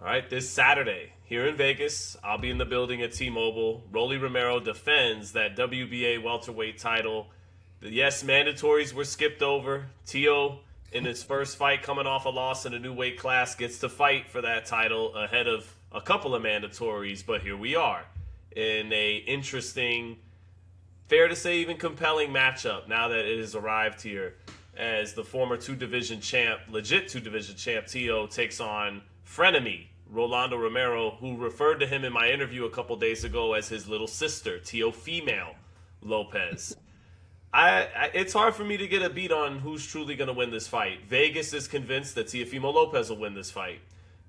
All right, this Saturday here in Vegas, I'll be in the building at T-Mobile. Rolly Romero defends that WBA welterweight title. Yes, mandatories were skipped over. Tio, in his first fight, coming off a loss in a new weight class, gets to fight for that title ahead of a couple of mandatories. But here we are in a interesting, fair to say, even compelling matchup now that it has arrived here as the former two-division champ, legit two-division champ, Tio takes on frenemy Rolando Romero, who referred to him in my interview a couple days ago as his little sister, Teofimo Lopez. It's hard for me to get a beat on who's truly going to win this fight. Vegas is convinced that Teofimo Lopez will win this fight.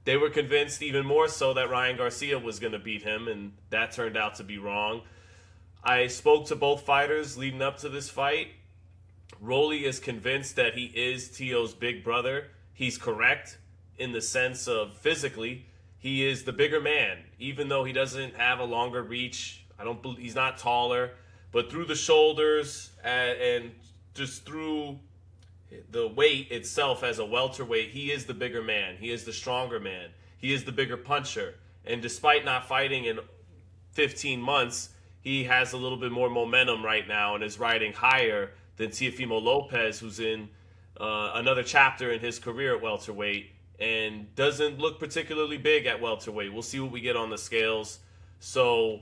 They were convinced even more so that Ryan Garcia was going to beat him, and that turned out to be wrong. I spoke to both fighters leading up to this fight. Rolly is convinced that he is Tio's big brother. He's correct in the sense of physically, he is the bigger man, even though he doesn't have a longer reach. He's not taller, but through the shoulders and just through the weight itself as a welterweight, he is the bigger man. He is the stronger man. He is the bigger puncher. And despite not fighting in 15 months, he has a little bit more momentum right now and is riding higher than Teofimo Lopez, who's in another chapter in his career at welterweight and doesn't look particularly big at welterweight. We'll see what we get on the scales. So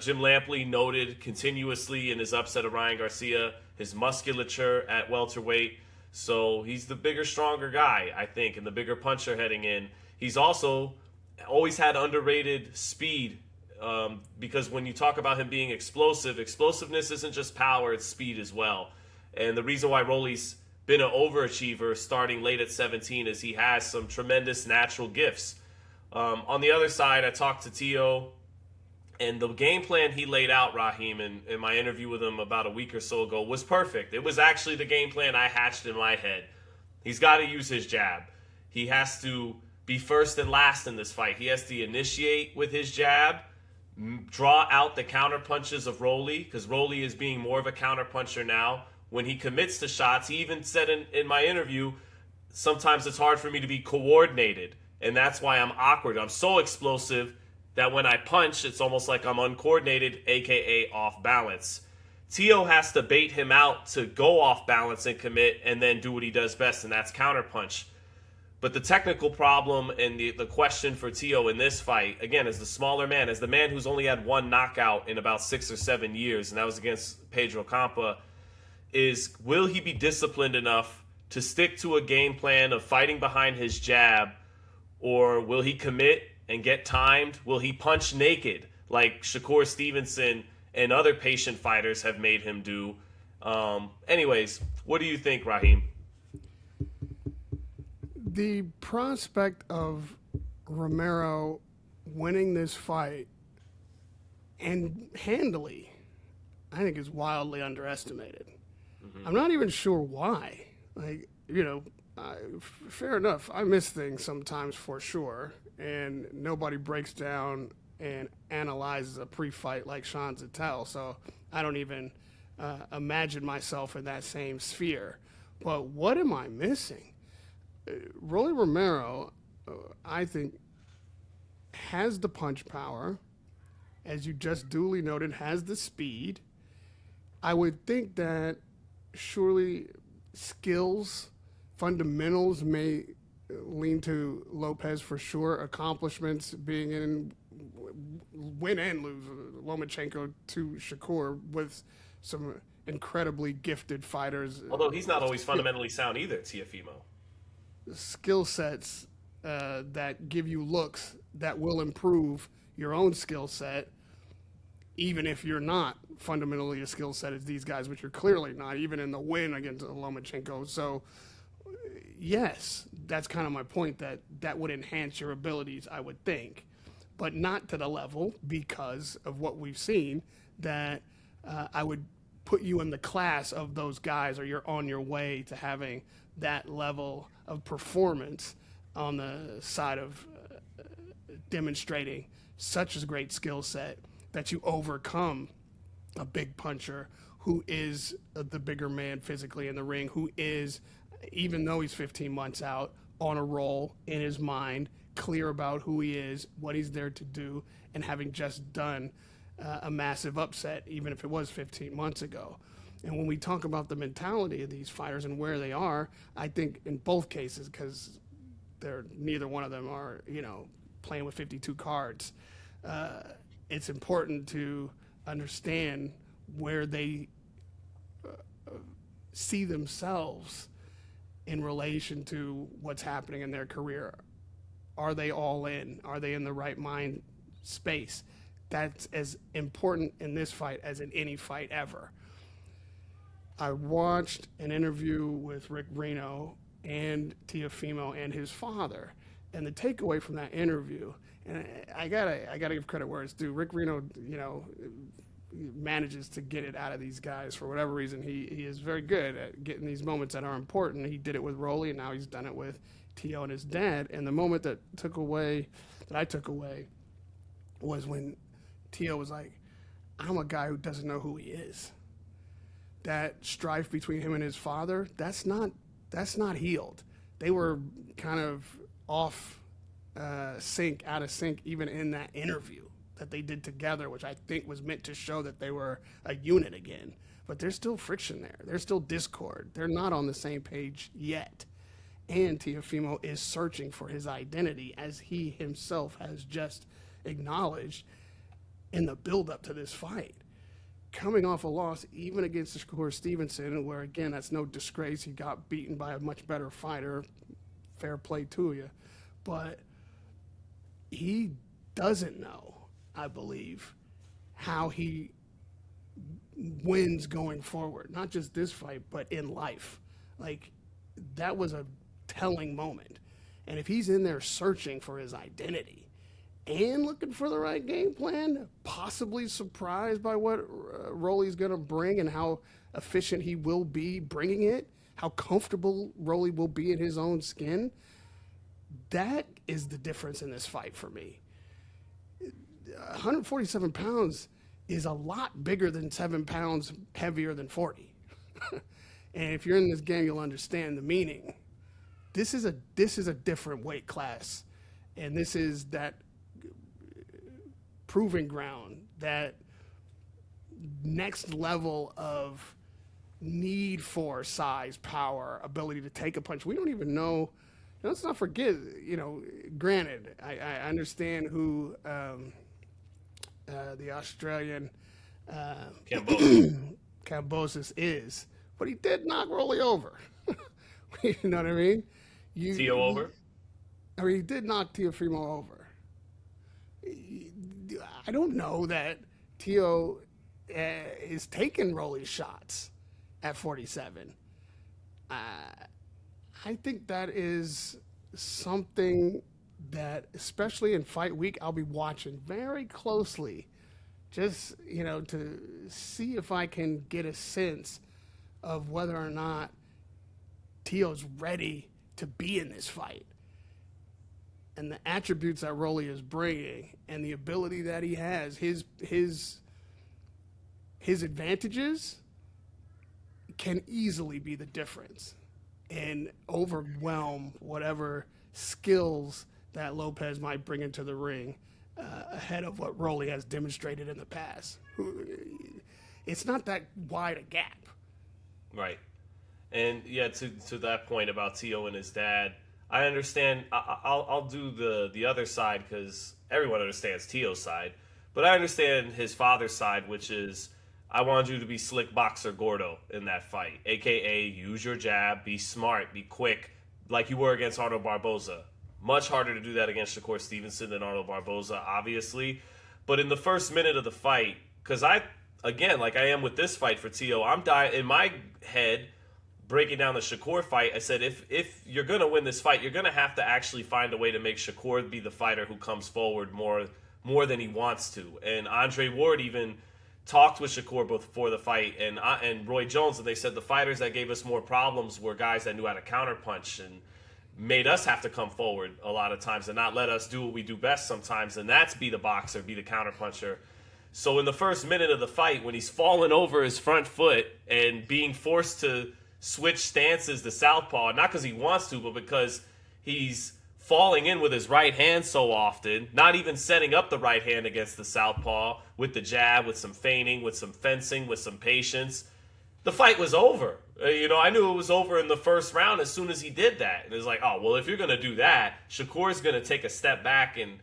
Jim Lampley noted continuously in his upset of Ryan Garcia his musculature at welterweight. So he's the bigger, stronger guy, I think, and the bigger puncher heading in. He's also always had underrated speed because when you talk about him being explosive, explosiveness isn't just power, it's speed as well. And the reason why Rolly's been an overachiever starting late at 17 is he has some tremendous natural gifts. On the other side, I talked to Tio, and the game plan he laid out, Raheem, in my interview with him about a week or so ago was perfect. It was actually the game plan I hatched in my head. He's got to use his jab. He has to be first and last in this fight. He has to initiate with his jab, draw out the counter punches of Rolly, because Rolly is being more of a counter puncher now. When he commits to shots, he even said in my interview, sometimes it's hard for me to be coordinated, and that's why I'm awkward. I'm so explosive that when I punch, it's almost like I'm uncoordinated, aka off balance. Tio has to bait him out to go off balance and commit and then do what he does best, and that's counterpunch. But the technical problem and the question for Tio in this fight, again, as the smaller man, as the man who's only had one knockout in about 6 or 7 years, and that was against Pedro Campa, is will he be disciplined enough to stick to a game plan of fighting behind his jab, or will he commit and get timed? Will he punch naked like Shakur Stevenson and other patient fighters have made him do? Anyways, what do you think, Raheem? The prospect of Romero winning this fight and handily, I think, is wildly underestimated. I'm not even sure why. Fair enough. I miss things sometimes for sure, and nobody breaks down and analyzes a pre-fight like Sean Zattel, so I don't even imagine myself in that same sphere. But what am I missing? Rolly Romero, I think, has the punch power, as you just duly noted, has the speed. I would think that surely skills, fundamentals may lean to Lopez for sure. Accomplishments being in win and lose Lomachenko to Shakur with some incredibly gifted fighters. Although he's not always fundamentally sound either, Teofimo. Skill sets that give you looks that will improve your own skill set, even if you're not fundamentally a skill set as these guys, which you're clearly not, even in the win against Lomachenko. So, yes, that's kind of my point, that would enhance your abilities, I would think, but not to the level, because of what we've seen, that I would put you in the class of those guys, or you're on your way to having that level of performance on the side of demonstrating such a great skill set that you overcome a big puncher who is the bigger man physically in the ring, who is, even though he's 15 months out, on a roll in his mind, clear about who he is, what he's there to do, and having just done a massive upset, even if it was 15 months ago. And when we talk about the mentality of these fighters and where they are, I think in both cases, because neither one of them are, playing with 52 cards, it's important to understand where they see themselves in relation to what's happening in their career. Are they all in? Are they in the right mind space? That's as important in this fight as in any fight ever. I watched an interview with Rick Reno and Teofimo and his father, and the takeaway from that interview, and I gotta give credit where it's due. Rick Reno, manages to get it out of these guys for whatever reason. He is very good at getting these moments that are important. He did it with Rolly, and now he's done it with Teo and his dad. And the moment that I took away was when Teo was like, "I'm a guy who doesn't know who he is." That strife between him and his father, that's not healed. They were kind of off sync, out of sync, even in that interview that they did together, which I think was meant to show that they were a unit again. But there's still friction there. There's still discord. They're not on the same page yet. And Teofimo is searching for his identity, as he himself has just acknowledged in the build-up to this fight. Coming off a loss, even against Shakur Stevenson, where, again, that's no disgrace. He got beaten by a much better fighter. Fair play to you. But he doesn't know, I believe, how he wins going forward. Not just this fight, but in life. Like, that was a telling moment. And if he's in there searching for his identity and looking for the right game plan, possibly surprised by what Rolly's going to bring and how efficient he will be bringing it, how comfortable Rolly will be in his own skin, that is the difference in this fight for me. 147 pounds is a lot bigger than 7 pounds heavier than 40. And if you're in this game, you'll understand the meaning. This is a different weight class, and this is that proving ground, that next level of need for size, power, ability to take a punch. We don't even know. Let's not forget, granted, I understand who the Australian Cambosis is, but he did knock Rolly over. You know what I mean? Teo over? I mean, he did knock Teofimo over. I don't know that Teo is taking Rolly's shots at 47. I think that is something that, especially in fight week, I'll be watching very closely, just, to see if I can get a sense of whether or not Teo's ready to be in this fight. And the attributes that Rolly is bringing and the ability that he has, his advantages can easily be the difference and overwhelm whatever skills that Lopez might bring into the ring ahead of what Rolly has demonstrated in the past. It's not that wide a gap. Right. And, yeah, to that point about Teo and his dad, I understand. I'll do the other side because everyone understands Teo's side. But I understand his father's side, which is, I wanted you to be slick boxer Gordo in that fight, a.k.a. use your jab, be smart, be quick, like you were against Arnold Barboza. Much harder to do that against Shakur Stevenson than Arnold Barboza, obviously. But in the first minute of the fight, because again, like I am with this fight for Teo, I'm dying in my head, breaking down the Shakur fight. I said, if you're going to win this fight, you're going to have to actually find a way to make Shakur be the fighter who comes forward more than he wants to. And Andre Ward even talked with Shakur before the fight and Roy Jones, and they said the fighters that gave us more problems were guys that knew how to counterpunch and made us have to come forward a lot of times and not let us do what we do best sometimes, and that's be the boxer, be the counterpuncher. So in the first minute of the fight, when he's falling over his front foot and being forced to switch stances to southpaw, not because he wants to, but because he's falling in with his right hand so often, not even setting up the right hand against the southpaw with the jab, with some feigning, with some fencing, with some patience. The fight was over. I knew it was over in the first round as soon as he did that. And it was like, oh, well, if you're going to do that, Shakur's going to take a step back and,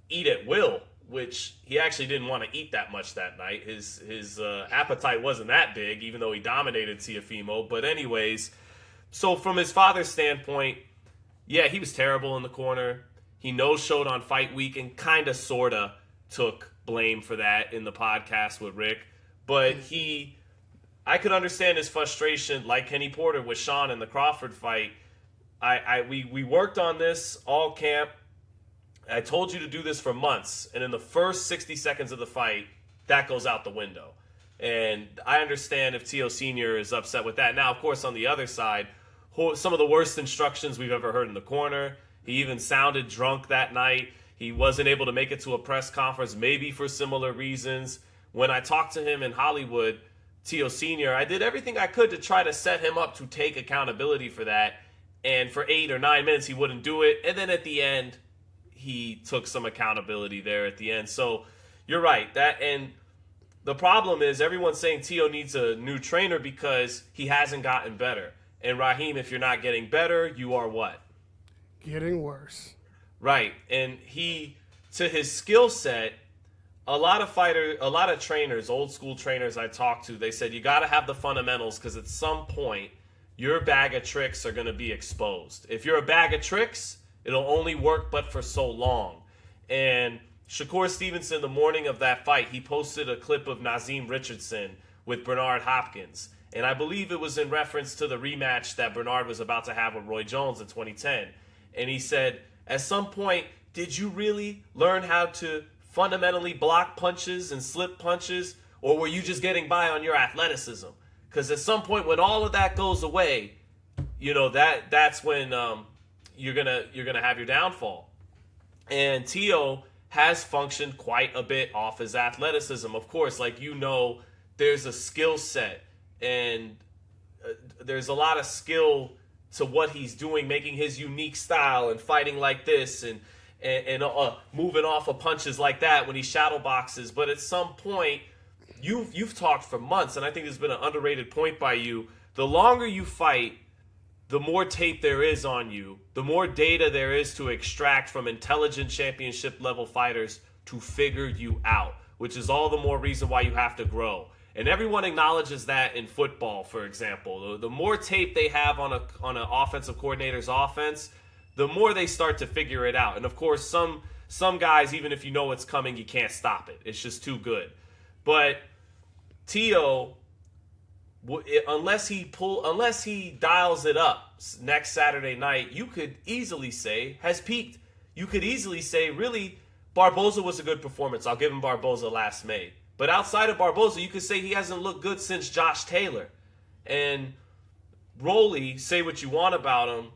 eat at will, which he actually didn't want to eat that much that night. His appetite wasn't that big, even though he dominated Teofimo. But anyways, so from his father's standpoint, yeah, he was terrible in the corner. He no-showed on fight week and kind of, sort of took blame for that in the podcast with Rick. But I could understand his frustration, like Kenny Porter with Sean in the Crawford fight. We worked on this all camp. I told you to do this for months. And in the first 60 seconds of the fight, that goes out the window. And I understand if Teo Sr. is upset with that. Now, of course, on the other side, some of the worst instructions we've ever heard in the corner. He even sounded drunk that night. He wasn't able to make it to a press conference, maybe for similar reasons. When I talked to him in Hollywood, Teo Sr., I did everything I could to try to set him up to take accountability for that. And for 8 or 9 minutes, he wouldn't do it. And then at the end, he took some accountability there at the end. So you're right. And the problem is everyone's saying Teo needs a new trainer because he hasn't gotten better. And Raheem, if you're not getting better, you are what? Getting worse. Right. And to his skill set, a lot of trainers, old school trainers I talked to, they said you got to have the fundamentals because at some point your bag of tricks are going to be exposed. If you're a bag of tricks, it'll only work but for so long. And Shakur Stevenson, the morning of that fight, he posted a clip of Nazim Richardson with Bernard Hopkins. And I believe it was in reference to the rematch that Bernard was about to have with Roy Jones in 2010. And he said, at some point, did you really learn how to fundamentally block punches and slip punches? Or were you just getting by on your athleticism? Because at some point when all of that goes away, that's when you're gonna have your downfall. And Teo has functioned quite a bit off his athleticism. Of course, there's a skill set. And there's a lot of skill to what he's doing, making his unique style and fighting like this and moving off of punches like that when he shadow boxes. But at some point, you've talked for months, and I think there's been an underrated point by you. The longer you fight, the more tape there is on you, the more data there is to extract from intelligent championship level fighters to figure you out, which is all the more reason why you have to grow. And everyone acknowledges that in football, for example. The more tape they have on an offensive coordinator's offense, the more they start to figure it out. And of course, some guys, even if you know it's coming, you can't stop it. It's just too good. But Teo, unless he dials it up next Saturday night, you could easily say has peaked. You could easily say, really, Barboza was a good performance. I'll give him Barboza last May. But outside of Barboza, you could say he hasn't looked good since Josh Taylor. And Rolly, say what you want about him.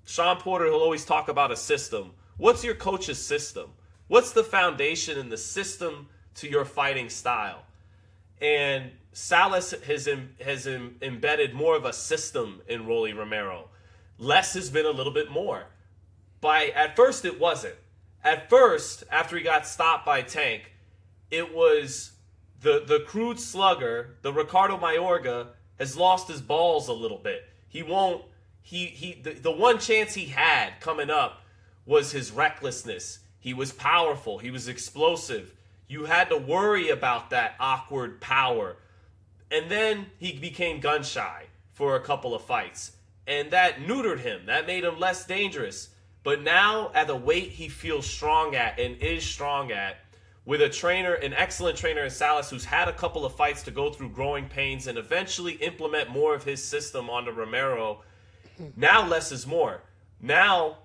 Sean Porter, he'll always talk about a system. What's your coach's system? What's the foundation and the system to your fighting style? And Salas has embedded more of a system in Rolly Romero. Les has been a little bit more. At first, it wasn't. At first, after he got stopped by Tank, it was the crude slugger, the Ricardo Mayorga, has lost his balls a little bit. The one chance he had coming up was his recklessness. He was powerful. He was explosive. You had to worry about that awkward power. And then he became gun shy for a couple of fights. And that neutered him. That made him less dangerous. But now, at the weight he feels strong at and is strong at, with an excellent trainer in Salas who's had a couple of fights to go through growing pains and eventually implement more of his system onto Romero, now less is more. Now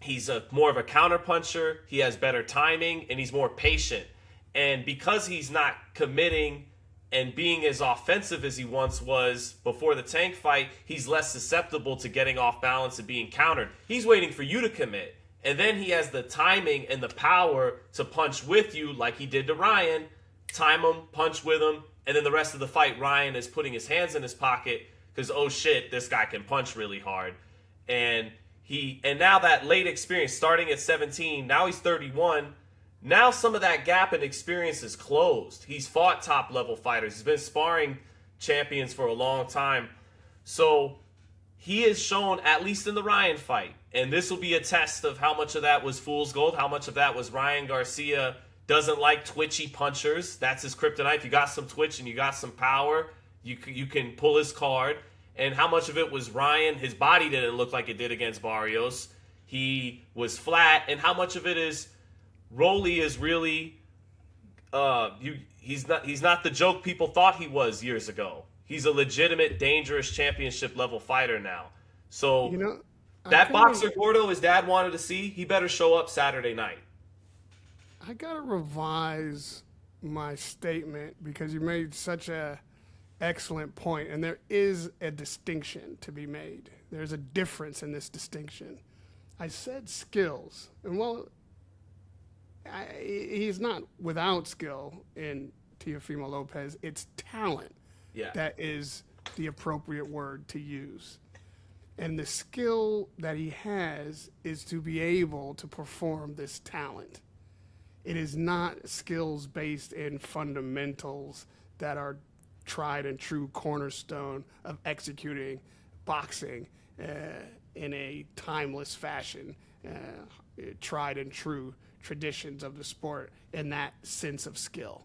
he's more of a counterpuncher, he has better timing, and he's more patient. And because he's not committing and being as offensive as he once was before the Tank fight, he's less susceptible to getting off balance and being countered. He's waiting for you to commit. And then he has the timing and the power to punch with you like he did to Ryan, time him, punch with him, and then the rest of the fight, Ryan is putting his hands in his pocket because, oh shit, this guy can punch really hard. And And now that late experience, starting at 17, now he's 31. Now some of that gap in experience is closed. He's fought top level fighters. He's been sparring champions for a long time. So he has shown, at least in the Ryan fight, and this will be a test of how much of that was fool's gold, how much of that was Ryan Garcia doesn't like twitchy punchers. That's his kryptonite. If you got some twitch and you got some power, you can pull his card. And how much of it was Ryan? His body didn't look like it did against Barrios. He was flat. And how much of it is Rolly is really he's not the joke people thought he was years ago. He's a legitimate, dangerous championship level fighter now. So that boxer Gordo his dad wanted to see, he better show up Saturday night. I gotta revise my statement because you made such a excellent point, and there is a distinction to be made. There's a difference in this distinction. I said skills, and he's not without skill in Teofimo Lopez. It's talent that is the appropriate word to use. And the skill that he has is to be able to perform this talent. It is not skills based in fundamentals that are tried and true cornerstone of executing boxing in a timeless fashion, tried and true traditions of the sport in that sense of skill.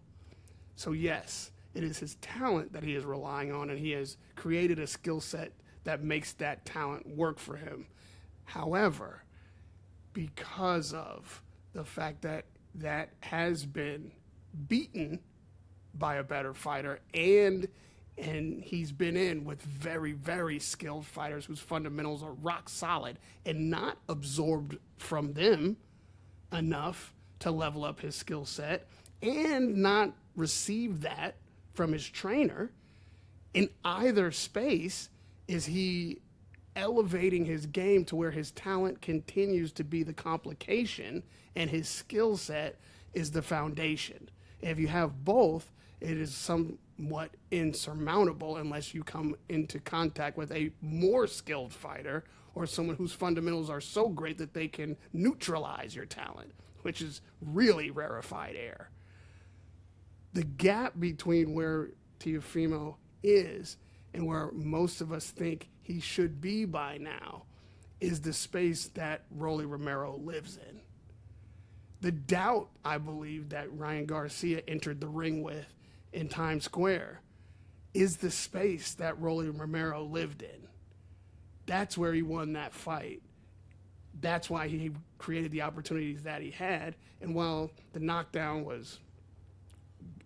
So yes, it is his talent that he is relying on, and he has created a skill set that makes that talent work for him. However, because of the fact that that has been beaten by a better fighter, and he's been in with very, very skilled fighters whose fundamentals are rock solid and not absorbed from them enough to level up his skill set, and not receive that from his trainer. In either space, is he elevating his game to where his talent continues to be the complication and his skill set is the foundation. If you have both, it is somewhat insurmountable unless you come into contact with a more skilled fighter or someone whose fundamentals are so great that they can neutralize your talent, which is really rarefied air. The gap between where Teofimo is and where most of us think he should be by now is the space that Rolly Romero lives in. The doubt, I believe, that Ryan Garcia entered the ring with in Times Square is the space that Rolly Romero lived in. That's where he won that fight. That's why he created the opportunities that he had. And while the knockdown was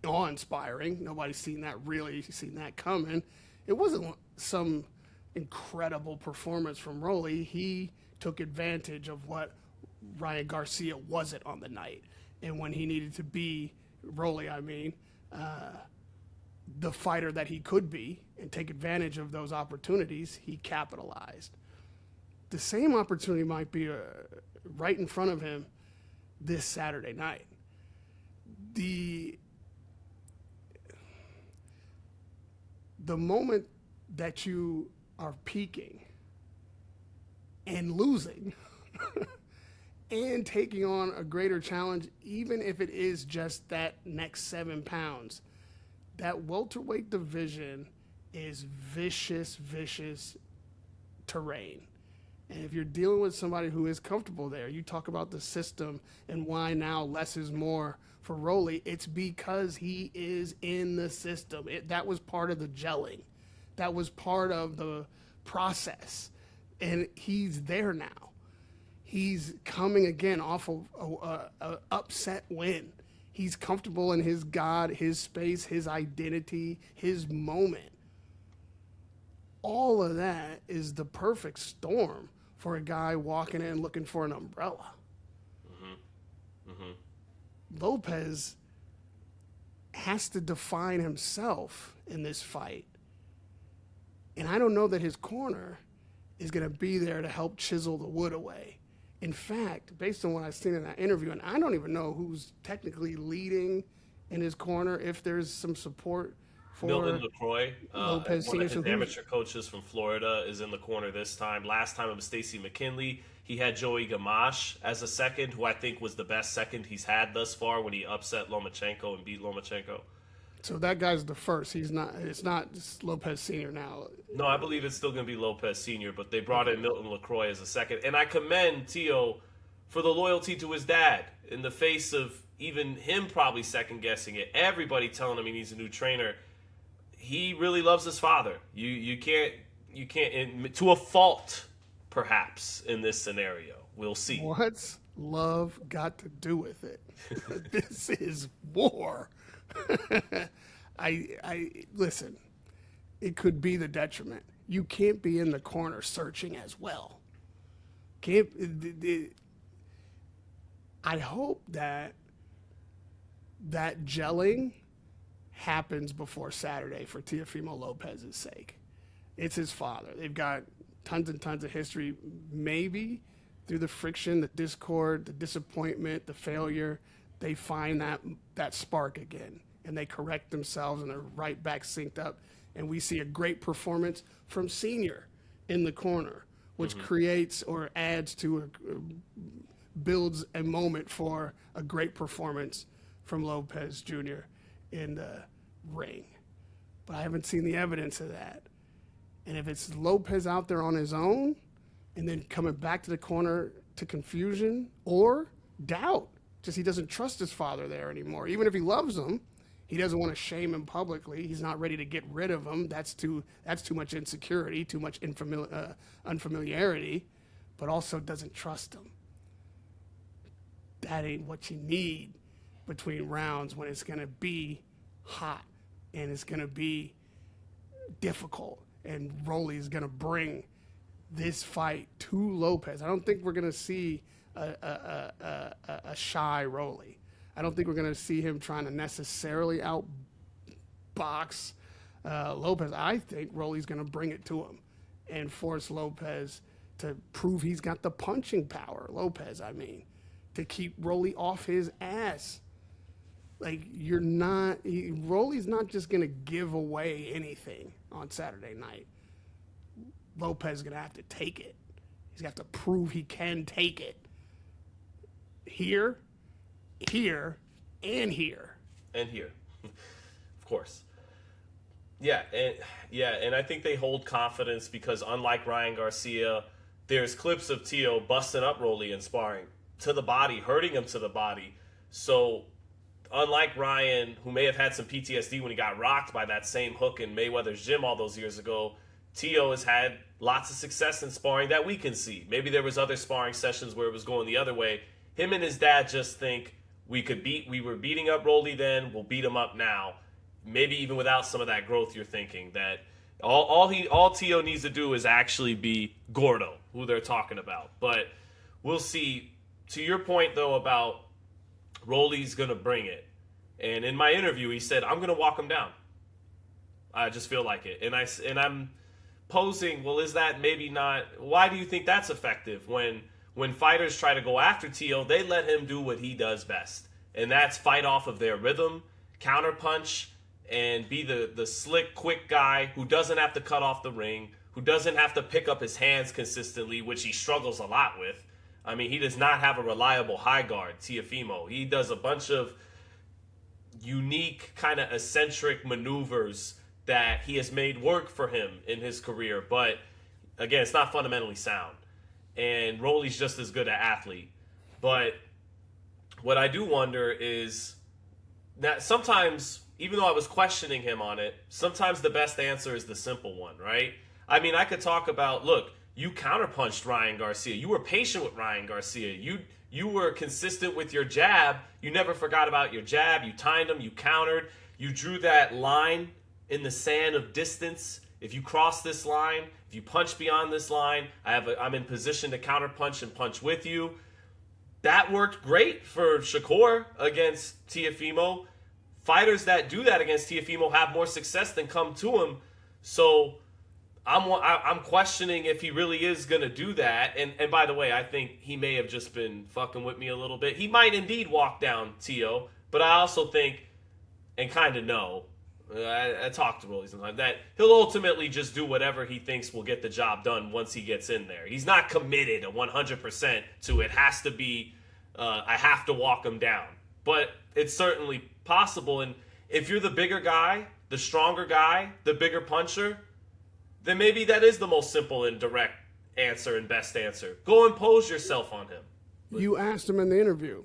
awe-inspiring, nobody's really seen that coming, it wasn't some incredible performance from Rolly. He took advantage of what Ryan Garcia wasn't on the night. And when he needed to be, Rolly, the fighter that he could be and take advantage of those opportunities, he capitalized. The same opportunity might be right in front of him this Saturday night. The moment that you are peaking and losing and taking on a greater challenge, even if it is just that next 7 pounds, that welterweight division is vicious, vicious terrain. And if you're dealing with somebody who is comfortable there, you talk about the system and why now less is more for Rolly. It's because he is in the system. That was part of the gelling. That was part of the process. And he's there now. He's coming again off of an upset win. He's comfortable in his God, his space, his identity, his moment. All of that is the perfect storm for a guy walking in looking for an umbrella. Mm-hmm. Mm-hmm. Lopez has to define himself in this fight. And I don't know that his corner is going to be there to help chisel the wood away. In fact, based on what I've seen in that interview, and I don't even know who's technically leading in his corner, if there's some support for Milton LaCroix, Lopez one of Sr. his amateur coaches from Florida, is in the corner this time. Last time it was Stacy McKinley. he had Joey Gamache as a second, who I think was the best second he's had thus far when he upset Lomachenko and beat Lomachenko. So that guy's the first. He's not. It's not just Lopez Sr. now. No, I believe it's still going to be Lopez Sr., but they brought in Milton LaCroix as a second. And I commend Teo for the loyalty to his dad in the face of even him probably second-guessing it. Everybody telling him he needs a new trainer. He really loves his father. You can't, to a fault, perhaps, in this scenario. We'll see. What's love got to do with it? This is war. I listen. It could be the detriment. You can't be in the corner searching as well. I hope that gelling happens before Saturday for Teofimo Lopez's sake. It's his father. They've got tons and tons of history. Maybe through the friction, the discord, the disappointment, the failure, they find that spark again, and they correct themselves, and they're right back synced up. And we see a great performance from Senior in the corner, which creates or adds to builds a moment for a great performance from Lopez Jr. in the ring. But I haven't seen the evidence of that. And if it's Lopez out there on his own and then coming back to the corner to confusion or doubt, just he doesn't trust his father there anymore. Even if he loves him, he doesn't want to shame him publicly. He's not ready to get rid of him. That's too much insecurity, too much unfamiliarity, but also doesn't trust him. That ain't what you need between rounds when it's going to be hot and it's going to be difficult. And Rolly's going to bring this fight to Lopez. I don't think we're going to see a shy Rolly. I don't think we're going to see him trying to necessarily outbox Lopez. I think Rolly's going to bring it to him and force Lopez to prove he's got the punching power. Lopez, I mean, to keep Rolly off his ass. Like, Rolly's not just going to give away anything on Saturday night. Lopez is going to have to take it. He's got to prove he can take it. Here, and here. And here. Of course. Yeah, and I think they hold confidence because unlike Ryan Garcia, there's clips of Teo busting up Rolly and sparring to the body, hurting him to the body. So unlike Ryan, who may have had some PTSD when he got rocked by that same hook in Mayweather's gym all those years ago, Teo has had lots of success in sparring that we can see. Maybe there was other sparring sessions where it was going the other way. Him and his dad just think we were beating up Rolly then, we'll beat him up now. Maybe even without some of that growth, you're thinking that all Teo needs to do is actually be Gordo, who they're talking about. But we'll see. To your point, though, about Rolly's going to bring it. And in my interview, he said, I'm going to walk him down. I just feel like it. And I'm posing, well, is that maybe not... Why do you think that's effective? When fighters try to go after Teo, they let him do what he does best. And that's fight off of their rhythm, counterpunch, and be the slick, quick guy who doesn't have to cut off the ring, who doesn't have to pick up his hands consistently, which he struggles a lot with. I mean, he does not have a reliable high guard, Teofimo. He does a bunch of unique, kind of eccentric maneuvers that he has made work for him in his career. But, again, it's not fundamentally sound. And Rolly's just as good an athlete. But what I do wonder is that sometimes, even though I was questioning him on it, sometimes the best answer is the simple one, right? I mean, I could talk about, look, you counterpunched Ryan Garcia. You were patient with Ryan Garcia. You were consistent with your jab. You never forgot about your jab. You timed him. You countered. You drew that line in the sand of distance. If you cross this line, if you punch beyond this line, I'm in position to counterpunch and punch with you. That worked great for Shakur against Teofimo. Fighters that do that against Teofimo have more success than come to him. So I'm questioning if he really is going to do that. And by the way, I think he may have just been fucking with me a little bit. He might indeed walk down Teo, but I also think, and kind of know, I talk to Rolly sometimes, that he'll ultimately just do whatever he thinks will get the job done once he gets in there. He's not committed 100% to it. Has to be, I have to walk him down. But it's certainly possible. And if you're the bigger guy, the stronger guy, the bigger puncher, then maybe that is the most simple and direct answer and best answer. Go impose yourself on him. You asked him in the interview,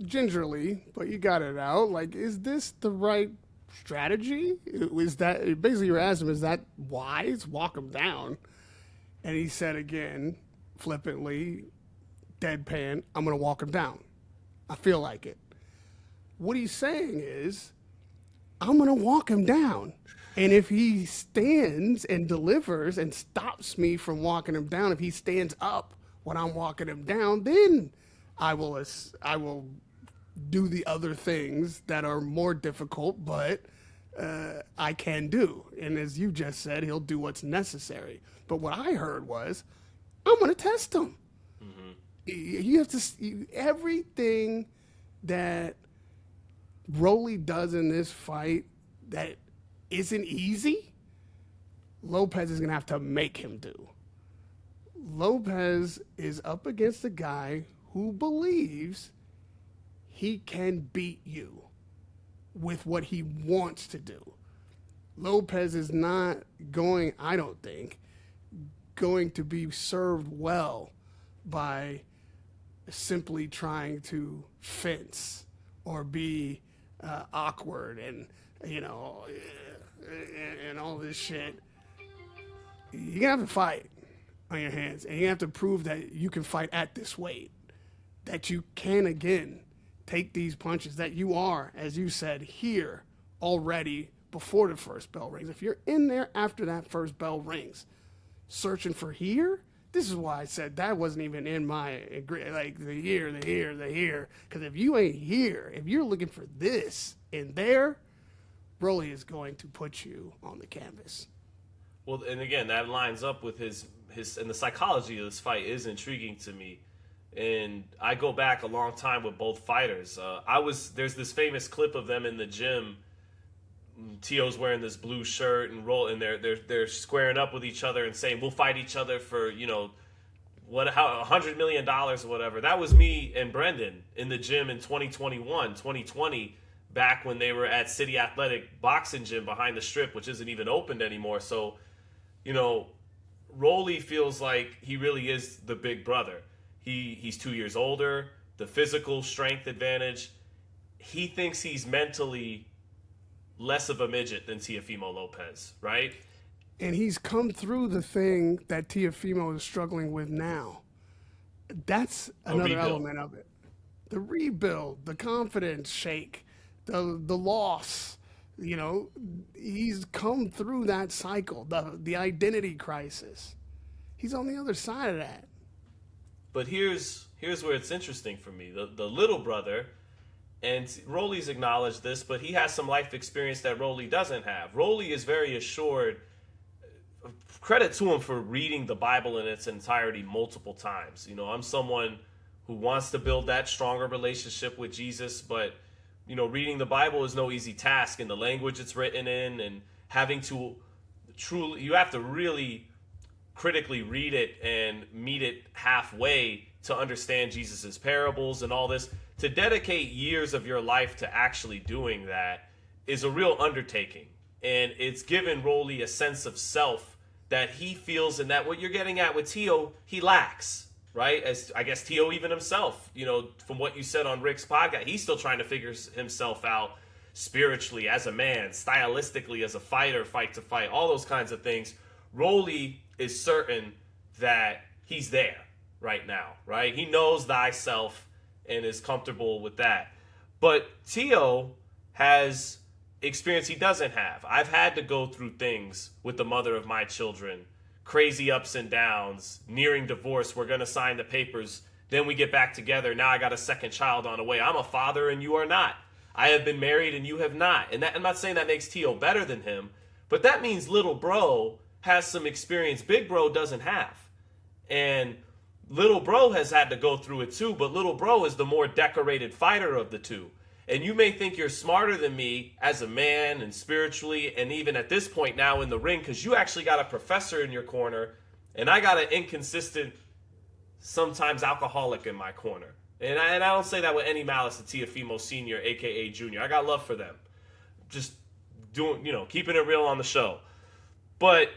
gingerly, but you got it out. Like, is this the right strategy? Is that basically you asked him, is that wise? Walk him down. And he said again, flippantly, deadpan, I'm going to walk him down. I feel like it. What he's saying is, I'm going to walk him down. And if he stands and delivers and stops me from walking him down, if he stands up when I'm walking him down, then I will do the other things that are more difficult, but I can do. And as you just said, he'll do what's necessary. But what I heard was, I'm going to test him. Mm-hmm. You have to everything that Rolly does in this fight that isn't easy, Lopez is going to have to make him do. Lopez is up against a guy who believes he can beat you with what he wants to do. Lopez is not going, I don't think, going to be served well by simply trying to fence or be awkward and, and all this shit. You have to fight on your hands, and you have to prove that you can fight at this weight, that you can again take these punches, that you are, as you said, here already before the first bell rings. If you're in there after that first bell rings, searching for here, this is why I said that wasn't even in my, like, the here. Because if you ain't here, if you're looking for this in there, Rolly is going to put you on the canvas. Well, and again, that lines up with his and the psychology of this fight is intriguing to me. And I go back a long time with both fighters. There's this famous clip of them in the gym. Tio's wearing this blue shirt and they're squaring up with each other and saying we'll fight each other for $100 million or whatever. That was me and Brendan in the gym in 2020, back when they were at City Athletic Boxing Gym behind the Strip, which isn't even opened anymore. So, Rolly feels like he really is the big brother. He's 2 years older, the physical strength advantage. He thinks he's mentally less of a midget than Teofimo Lopez, right? And he's come through the thing that Teofimo is struggling with now. That's another element of it. The rebuild, the confidence shake, the loss. He's come through that cycle, the identity crisis. He's on the other side of that. But here's where it's interesting for me. The little brother, and Rolly's acknowledged this, but he has some life experience that Rolly doesn't have. Rolly is very assured. Credit to him for reading the Bible in its entirety multiple times. I'm someone who wants to build that stronger relationship with Jesus, but reading the Bible is no easy task in the language it's written in, and having to you have to really critically read it and meet it halfway to understand Jesus's parables and all this. To dedicate years of your life to actually doing that is a real undertaking. And it's given Rolly a sense of self that he feels, and that what you're getting at with Tio, he lacks, right? As I guess Tio even himself, from what you said on Rick's podcast, he's still trying to figure himself out spiritually as a man, stylistically as a fighter, fight to fight, all those kinds of things. Rolly is certain that he's there right now, right? He knows thyself and is comfortable with that. But Tio has experience he doesn't have. I've had to go through things with the mother of my children, crazy ups and downs, nearing divorce. We're going to sign the papers. Then we get back together. Now I got a second child on the way. I'm a father and you are not. I have been married and you have not. And I'm not saying that makes Tio better than him, but that means little bro has some experience big bro doesn't have. And little bro has had to go through it too, but little bro is the more decorated fighter of the two. And you may think you're smarter than me as a man and spiritually, and even at this point now in the ring, because you actually got a professor in your corner, and I got an inconsistent, sometimes alcoholic in my corner. And I don't say that with any malice to Teofimo Sr., a.k.a. Jr. I got love for them. Just doing, keeping it real on the show. But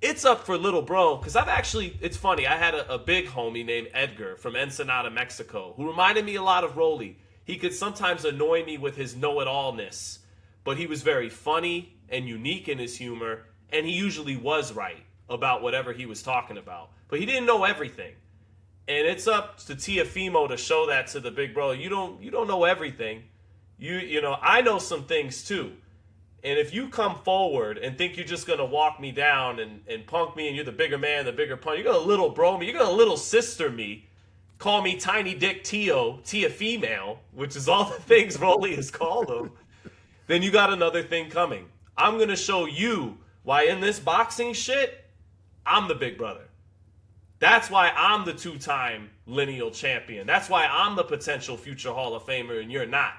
it's up for little bro, because it's funny, I had a big homie named Edgar from Ensenada, Mexico, who reminded me a lot of Rolly. He could sometimes annoy me with his know-it-allness, but he was very funny and unique in his humor, and he usually was right about whatever he was talking about. But he didn't know everything. And it's up to Teofimo to show that to the big brother. You don't know everything. I know some things too. And if you come forward and think you're just gonna walk me down and punk me, and you're the bigger man, the bigger punk, you're gonna little bro me, you're gonna little sister me, call me Tiny Dick Teofimo, which is all the things Rolly has called him, then you got another thing coming. I'm gonna show you why in this boxing shit, I'm the big brother. That's why I'm the 2-time lineal champion. That's why I'm the potential future Hall of Famer and you're not.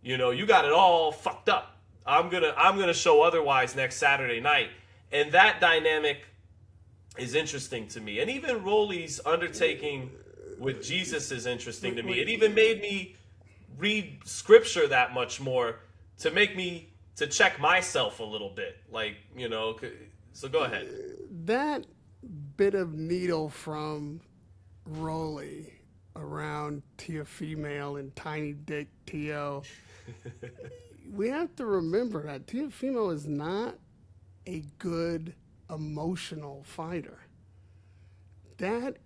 You got it all fucked up. I'm gonna show otherwise next Saturday night. And that dynamic is interesting to me. And even Rolly's undertaking with Jesus is interesting to me. It even made me read scripture that much more to make me to check myself a little bit. So go ahead. That bit of needle from Rolly around Teofimo and Tiny Dick Teo. We have to remember that Teofimo is not a good emotional fighter. That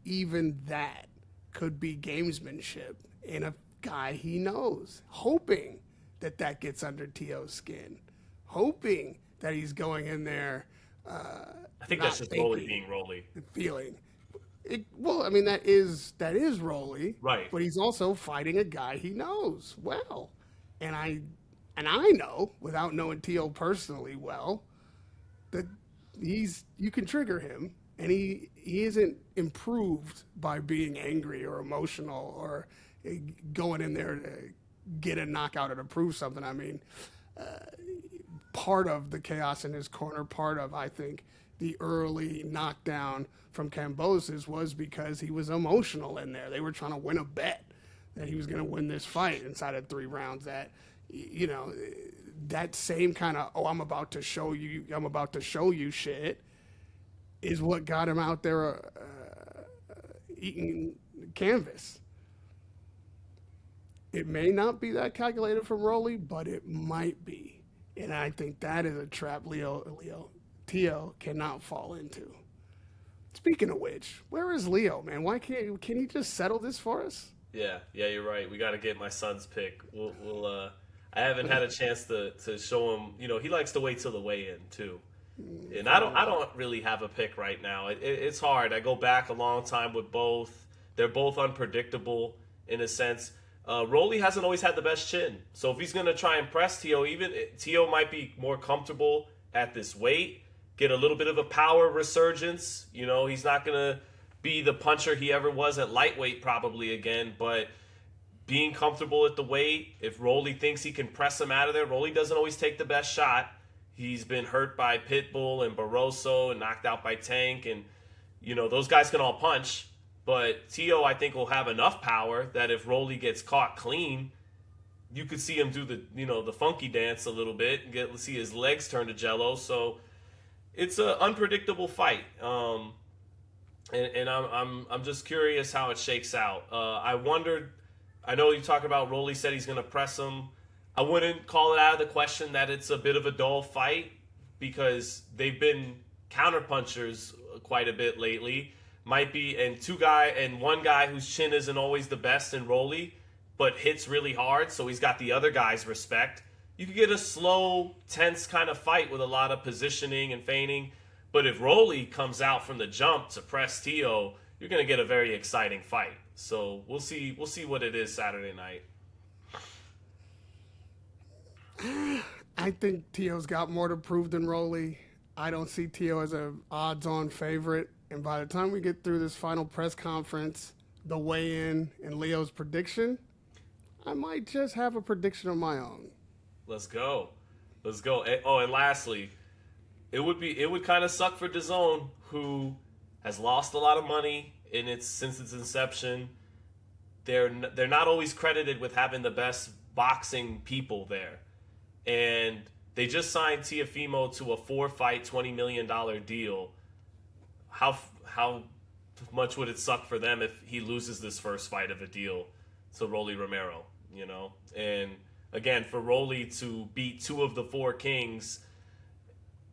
could be gamesmanship in a guy he knows, hoping that gets under Teo's skin, hoping that he's going in there. I think that's just Rolly being Rolly. Feeling. That is Rolly. Right. But he's also fighting a guy he knows well. And I know, without knowing Teo personally well, that you can trigger him, and he isn't improved by being angry or emotional or going in there to get a knockout or to prove something. Part of the chaos in his corner, part of, I think, the early knockdown from Cambosis was because he was emotional in there. They were trying to win a bet that he was going to win this fight inside of 3 rounds. That, that same kind of, I'm about to show you shit is what got him out there eating canvas. It may not be that calculated from Rolly, but it might be. And I think that is a trap Teo cannot fall into. Speaking of which, where is Leo, man? Why can he just settle this for us? Yeah, you're right. We got to get my son's pick. We'll I haven't had a chance to show him. He likes to wait till the weigh-in too. And I don't really have a pick right now. It's hard. I go back a long time with both. They're both unpredictable in a sense. Rolly hasn't always had the best chin. So if he's going to try and press Teo, Teo might be more comfortable at this weight, get a little bit of a power resurgence. He's not going to be the puncher he ever was at lightweight probably again, but being comfortable at the weight, if Rolly thinks he can press him out of there, Rolly doesn't always take the best shot. He's been hurt by Pitbull and Barroso and knocked out by Tank, and those guys can all punch. But Teo, I think, will have enough power that if Rolly gets caught clean, you could see him do the funky dance a little bit and see his legs turn to jello. So it's an unpredictable fight, and I'm just curious how it shakes out. I know you talk about Rolly said he's going to press him. I wouldn't call it out of the question that it's a bit of a dull fight because they've been counterpunchers quite a bit lately. Might be, and one guy whose chin isn't always the best in Rolly, but hits really hard, so he's got the other guy's respect. You could get a slow, tense kind of fight with a lot of positioning and feigning. But if Rolly comes out from the jump to press Teo, you're going to get a very exciting fight. So we'll see what it is Saturday night. I think Teo's got more to prove than Rolly. I don't see Teo as an odds-on favorite. And by the time we get through this final press conference, the weigh-in, and Leo's prediction, I might just have a prediction of my own. Let's go. Let's go. And lastly, it would kind of suck for DAZN, who has lost a lot of money since its inception. They're not always credited with having the best boxing people there, and they just signed Teofimo to a 4-fight, $20 million deal. How much would it suck for them if he loses this first fight of a deal to Rolly Romero? And again, for Rolly to beat 2 of the 4 kings,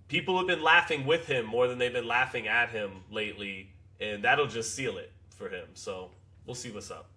people have been laughing with him more than they've been laughing at him lately, and that'll just seal it for him. So we'll see what's up.